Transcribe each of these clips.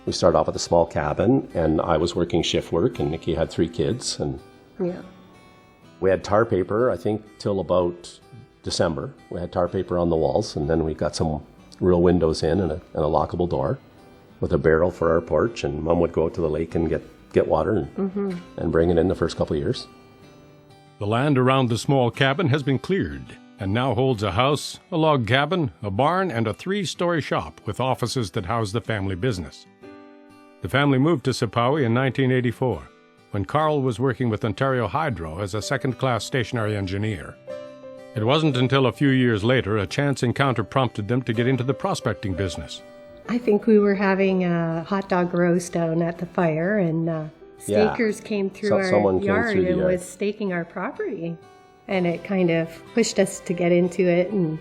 We started off with a small cabin, and I was working shift work, and Nikki had 3 kids, and we had tar paper, I think, till about December. We had tar paper on the walls, and then we got some real windows in and a lockable door with a barrel for our porch, and Mom would go out to the lake and get water and bring it in the first couple of years. The land around the small cabin has been cleared and now holds a house, a log cabin, a barn, and a 3-story shop with offices that house the family business. The family moved to Sipawi in 1984, when Carl was working with Ontario Hydro as a second-class stationary engineer. It wasn't until a few years later a chance encounter prompted them to get into the prospecting business. I think we were having a hot dog roast down at the fire, and stakers came through our yard and was staking our property. And it kind of pushed us to get into it and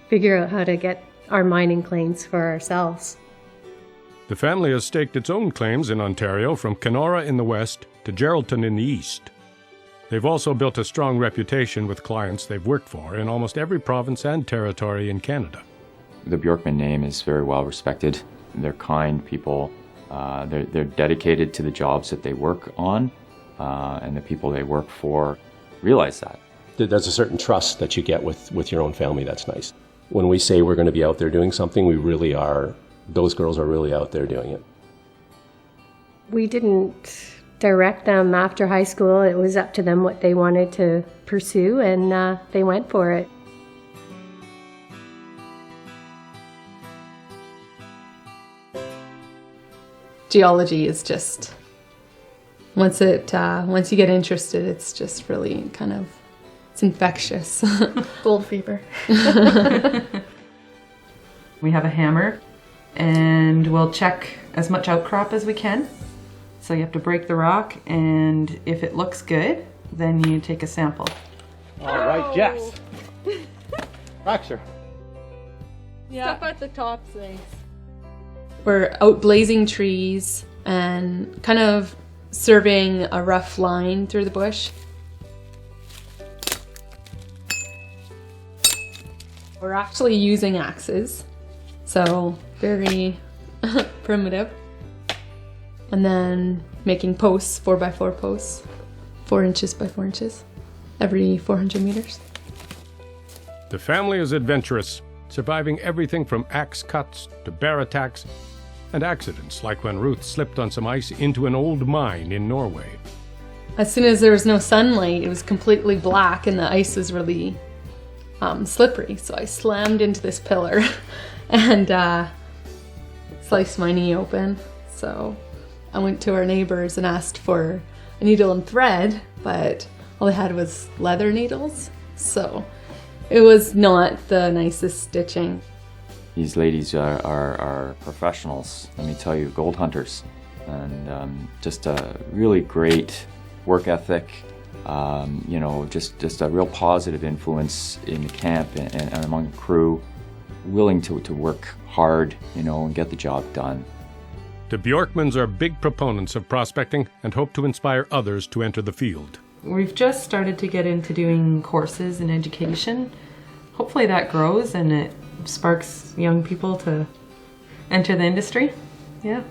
figure out how to get our mining claims for ourselves. The family has staked its own claims in Ontario from Kenora in the west to Geraldton in the east. They've also built a strong reputation with clients they've worked for in almost every province and territory in Canada. The Bjorkman name is very well respected. They're kind people. They're dedicated to the jobs that they work on, and the people they work for realize that. There's a certain trust that you get with your own family that's nice. When we say we're going to be out there doing something, we really are. Those girls are really out there doing it. We didn't direct them after high school. It was up to them what they wanted to pursue, and they went for it. Geology is just, once you get interested, it's just really kind of, it's infectious. Gold fever. We have a hammer, and we'll check as much outcrop as we can. So you have to break the rock, and if it looks good, then you take a sample. All right, Jess. Fracture. Yeah. Stuff at the top, thanks. We're out blazing trees and kind of surveying a rough line through the bush. We're actually using axes, so very primitive. And then making posts, 4x4 posts, 4 inches by 4 inches, every 400 meters. The family is adventurous, surviving everything from axe cuts to bear attacks and accidents, like when Ruth slipped on some ice into an old mine in Norway. As soon as there was no sunlight, it was completely black and the ice was really slippery. So I slammed into this pillar and sliced my knee open. So I went to our neighbors and asked for a needle and thread, but all they had was leather needles. So it was not the nicest stitching. These ladies are professionals, let me tell you, gold hunters, and just a really great work ethic, just a real positive influence in the camp and among the crew, willing to work hard, and get the job done. The Bjorkmans are big proponents of prospecting and hope to inspire others to enter the field. We've just started to get into doing courses in education. Hopefully that grows and it sparks young people to enter the industry. Yeah.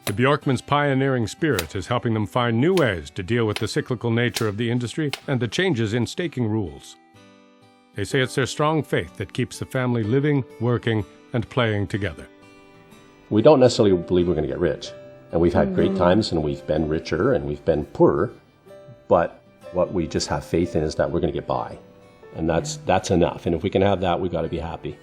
The Bjorkmans' pioneering spirit is helping them find new ways to deal with the cyclical nature of the industry and the changes in staking rules. They say it's their strong faith that keeps the family living, working, and playing together. We don't necessarily believe we're going to get rich. And we've had great times, and we've been richer, and we've been poorer. But what we just have faith in is that we're going to get by. And that's enough. And if we can have that, we've got to be happy.